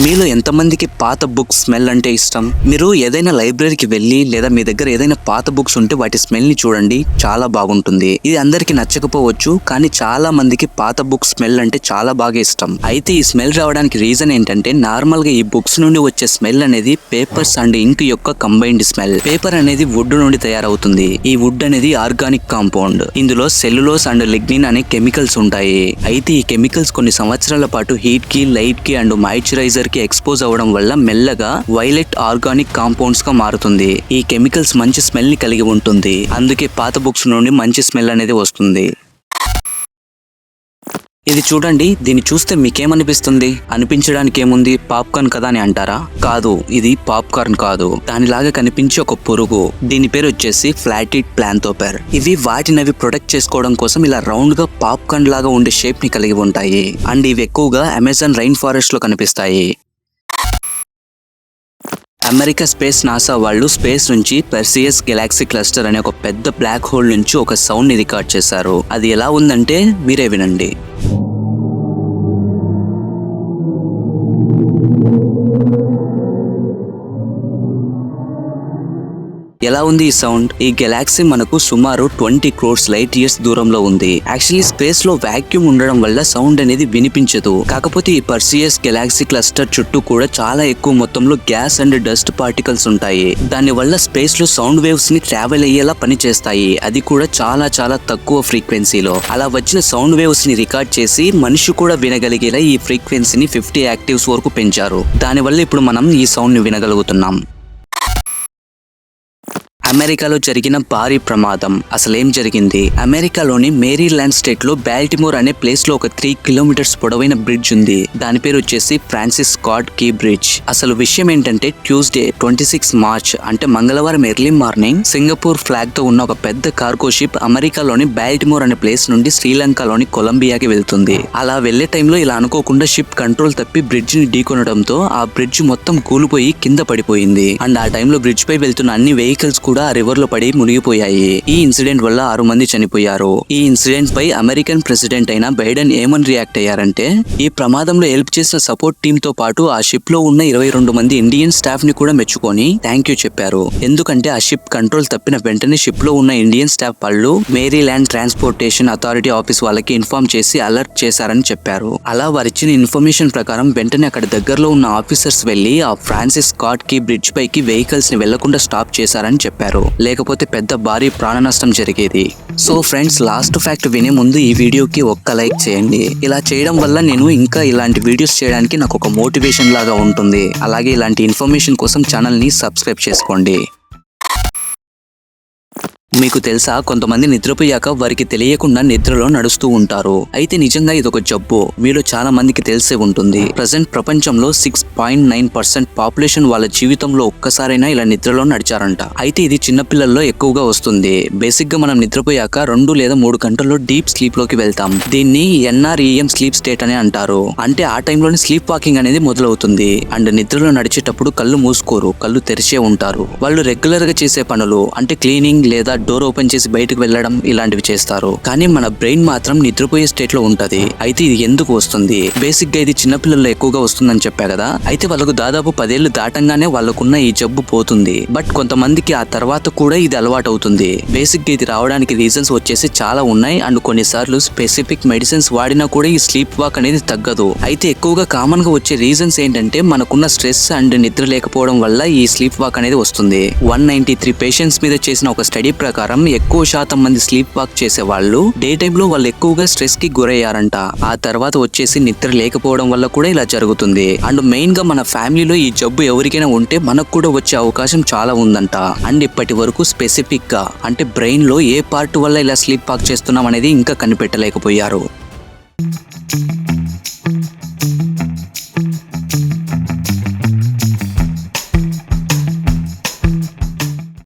మీలో ఎంతమందికి పాత బుక్స్ స్మెల్ అంటే ఇష్టం? మీరు ఏదైనా లైబ్రరీకి వెళ్ళి లేదా మీ దగ్గర ఏదైనా పాత బుక్స్ ఉంటే వాటి స్మెల్ ని చూడండి, చాలా బాగుంటుంది. ఇది అందరికి నచ్చకపోవచ్చు, కానీ చాలా మందికి పాత బుక్స్ స్మెల్ అంటే చాలా బాగా ఇష్టం. అయితే ఈ స్మెల్ రావడానికి రీజన్ ఏంటంటే, నార్మల్ గా ఈ బుక్స్ నుండి వచ్చే స్మెల్ అనేది పేపర్స్ అండ్ ఇంక్ యొక్క కంబైన్డ్ స్మెల్. పేపర్ అనేది వుడ్ నుండి తయారవుతుంది. ఈ వుడ్ అనేది ఆర్గానిక్ కాంపౌండ్. ఇందులో సెల్యులోస్ అండ్ లిగ్నిన్ అనే కెమికల్స్ ఉంటాయి. అయితే ఈ కెమికల్స్ కొన్ని సంవత్సరాల పాటు హీట్ కి, లైట్ కి అండ్ మాయిశ్చరైజర్ కి ఎక్స్పోజ్ అవ్వడం వల్ల మెల్లగా వైలెట్ ఆర్గానిక్ కాంపౌండ్స్ గా మారుతుంది. ఈ కెమికల్స్ మంచి స్మెల్ ని కలిగి ఉంటుంది. అందుకే పాత బుక్స్ నుండి మంచి స్మెల్ అనేది వస్తుంది. ఇది చూడండి, దీన్ని చూస్తే మీకేమనిపిస్తుంది? అనిపించడానికి ఏముంది, పాప్కార్న్ కదా అని అంటారా? కాదు, ఇది పాప్కార్న్ కాదు. దానిలాగా కనిపించే ఒక పురుగు. దీని పేరు వచ్చేసి ఫ్లాటిడ్ ప్లాంతోపెర్. ఇవి వాటినవి ప్రొటెక్ట్ చేసుకోవడం కోసం ఇలా రౌండ్ గా పాప్కార్న్ లాగా ఉండే షేప్ ని కలిగి ఉంటాయి. అండ్ ఇవి ఎక్కువగా అమెజాన్ రైన్ ఫారెస్ట్ లో కనిపిస్తాయి. అమెరికా స్పేస్ నాసా వాళ్ళు స్పేస్ నుంచి పర్సియస్ గెలాక్సీ క్లస్టర్ అనే ఒక పెద్ద బ్లాక్ హోల్ నుంచి ఒక సౌండ్ ని రికార్డ్ చేశారు. అది ఎలా ఉందంటే మీరే వినండి. ఎలా ఉంది ఈ సౌండ్? ఈ గెలాక్సీ మనకు సుమారు 20 crores లైట్ ఇయర్స్ దూరంలో ఉంది. యాక్చువల్లీ స్పేస్ లో వాక్యూమ్ ఉండడం వల్ల సౌండ్ అనేది వినిపించదు. కాకపోతే ఈ పర్సియస్ గెలాక్సీ క్లస్టర్ చుట్టూ కూడా చాలా ఎక్కువ మొత్తంలో గ్యాస్ అండ్ డస్ట్ పార్టికల్స్ ఉంటాయి. దాని వల్ల స్పేస్ లో సౌండ్ వేవ్స్ ని ట్రావెల్ అయ్యేలా పనిచేస్తాయి. అది కూడా చాలా చాలా తక్కువ ఫ్రీక్వెన్సీలో. అలా వచ్చిన సౌండ్ వేవ్స్ ని రికార్డ్ చేసి మనిషి కూడా వినగలిగేలా ఈ ఫ్రీక్వెన్సీని 50 యాక్టివ్స్ వరకు పెంచారు. దానివల్ల ఇప్పుడు మనం ఈ సౌండ్ ని వినగలుగుతున్నాం. అమెరికాలో జరిగిన భారీ ప్రమాదం అసలేం జరిగింది? అమెరికాలోని మేరీల్యాండ్ స్టేట్ లో బాల్టిమోర్ అనే ప్లేస్ లో ఒక 3 kilometers పొడవైన బ్రిడ్జ్ ఉంది. దాని పేరు వచ్చేసి ఫ్రాన్సిస్ స్కాట్ కీ బ్రిడ్జ్. అసలు విషయం ఏంటంటే, ట్యూస్డే 26 March అంటే మంగళవారం ఎర్లీ మార్నింగ్ సింగపూర్ ఫ్లాగ్ తో ఉన్న ఒక పెద్ద కార్గో షిప్ అమెరికాలోని బాల్టిమోర్ అనే ప్లేస్ నుండి శ్రీలంకలోని కొలంబియాకి వెళ్తుంది. అలా వెళ్లే టైంలో ఇలా అనుకోకుండా షిప్ కంట్రోల్ తప్పి బ్రిడ్జ్ ని ఢీకొనడంతో ఆ బ్రిడ్జ్ మొత్తం కూలిపోయి కింద పడిపోయింది. అండ్ ఆ టైంలో బ్రిడ్జ్ పై వెళ్తున్న అన్ని వెహికల్స్ కూడా ఆ రివర్ లో పడి మునిగిపోయాయి. ఈ ఇన్సిడెంట్ వల్ల 6 మంది చనిపోయారు. ఈ ఇన్సిడెంట్ పై అమెరికన్ ప్రెసిడెంట్ అయిన బైడెన్ ఏమని రియాక్ట్ అయ్యారంటే, ఈ ప్రమాదంలో హెల్ప్ చేసిన సపోర్ట్ టీమ్ తో పాటు ఆ షిప్ లో ఉన్న 22 మంది ఇండియన్ స్టాఫ్ ని కూడా మెచ్చుకొని థ్యాంక్ యూ చెప్పారు. ఎందుకంటే ఆ షిప్ కంట్రోల్ తప్పిన వెంటనే షిప్ లో ఉన్న ఇండియన్ స్టాఫ్ వాళ్ళు మేరీల్యాండ్ ట్రాన్స్పోర్టేషన్ అథారిటీ ఆఫీస్ వాళ్ళకి ఇన్ఫార్మ్ చేసి అలర్ట్ చేశారని చెప్పారు. అలా వారిచ్చిన ఇన్ఫర్మేషన్ ప్రకారం వెంటనే అక్కడ దగ్గరలో ఉన్న ఆఫీసర్స్ వెళ్లి ఆ ఫ్రాన్సిస్ స్కాట్ కీ బ్రిడ్జ్ పైకి వెహికల్స్ ని వెళ్లకుండా స్టాప్ చేశారని చెప్పారు. లేకపోతే పెద్ద భారీ ప్రాణ నష్టం జరిగేది. సో ఫ్రెండ్స్, లాస్ట్ ఫ్యాక్ట్ వినే ముందు ఈ వీడియోకి ఒక్క లైక్ చేయండి. ఇలా చేయడం వల్ల నేను ఇంకా ఇలాంటి వీడియోస్ చేయడానికి నాకు ఒక మోటివేషన్ లాగా ఉంటుంది. అలాగే ఇలాంటి ఇన్ఫర్మేషన్ కోసం ఛానల్ ని సబ్స్క్రైబ్ చేసుకోండి. మీకు తెలుసా, కొంతమంది నిద్రపోయాక వారికి తెలియకుండా నిద్రలో నడుస్తూ ఉంటారు. అయితే నిజంగా ఇదొక జబ్బు. మీలో చాలా మందికి తెలిసే ఉంటుంది. ప్రజెంట్ ప్రపంచంలో 6.9% పాపులేషన్ వాళ్ళ జీవితంలో ఒక్కసారైనా ఇలా నిద్రలో నడిచారంట. అయితే ఇది చిన్నపిల్లల్లో ఎక్కువగా వస్తుంది. బేసిక్ గా మనం నిద్రపోయాక 2 లేదా 3 గంటల్లో డీప్ స్లీప్ లోకి వెళ్తాం. దీన్ని NREM స్లీప్ స్టేట్ అని అంటారు. అంటే ఆ టైంలోనే స్లీప్ వాకింగ్ అనేది మొదలవుతుంది. అండ్ నిద్రలో నడిచేటప్పుడు కళ్ళు మూసుకోరు, కళ్ళు తెరిచే ఉంటారు. వాళ్ళు రెగ్యులర్ గా చేసే పనులు అంటే క్లీనింగ్ లేదా డోర్ ఓపెన్ చేసి బయటకు వెళ్లడం ఇలాంటివి చేస్తారు. కానీ మన బ్రెయిన్ మాత్రం నిద్రపోయే స్టేట్ లో ఉంటది. అయితే ఇది ఎందుకు వస్తుంది? బేసిక్ గా ఇది చిన్నపిల్లల్లో ఎక్కువగా వస్తుందని చెప్పా కదా. అయితే వాళ్ళకు దాదాపు 10 ఏళ్లు దాటంగానే వాళ్ళకున్న ఈ జబ్బు పోతుంది. బట్ కొంతమందికి ఆ తర్వాత కూడా ఇది అలవాటు అవుతుంది. బేసిక్ గా ఇది రావడానికి రీజన్స్ వచ్చేసి చాలా ఉన్నాయి. అండ్ కొన్నిసార్లు స్పెసిఫిక్ మెడిసిన్స్ వాడినా కూడా ఈ స్లీప్ వాక్ అనేది తగ్గదు. అయితే ఎక్కువగా కామన్ గా వచ్చే రీజన్స్ ఏంటంటే, మనకున్న స్ట్రెస్ అండ్ నిద్ర లేకపోవడం వల్ల ఈ స్లీప్ వాక్ అనేది వస్తుంది. 193 పేషెంట్స్ మీద చేసిన ఒక స్టడీ ప్రకారం ఎక్కువ శాతం మంది స్లీప్ వాక్ చేసే వాళ్ళు డే టైమ్ లో వాళ్ళు ఎక్కువగా స్ట్రెస్ కి గురయ్యారంట. ఆ తర్వాత వచ్చేసి నిద్ర లేకపోవడం వల్ల కూడా ఇలా జరుగుతుంది. అండ్ మెయిన్ గా మన ఫ్యామిలీలో ఈ జబ్బు ఎవరికైనా ఉంటే మనకు కూడా వచ్చే అవకాశం చాలా ఉందంట. అండ్ ఇప్పటి వరకు స్పెసిఫిక్ గా అంటే బ్రెయిన్ లో ఏ పార్ట్ వల్ల ఇలా స్లీప్ వాక్ చేస్తున్నాం అనేది ఇంకా కనిపెట్టలేకపోయారు.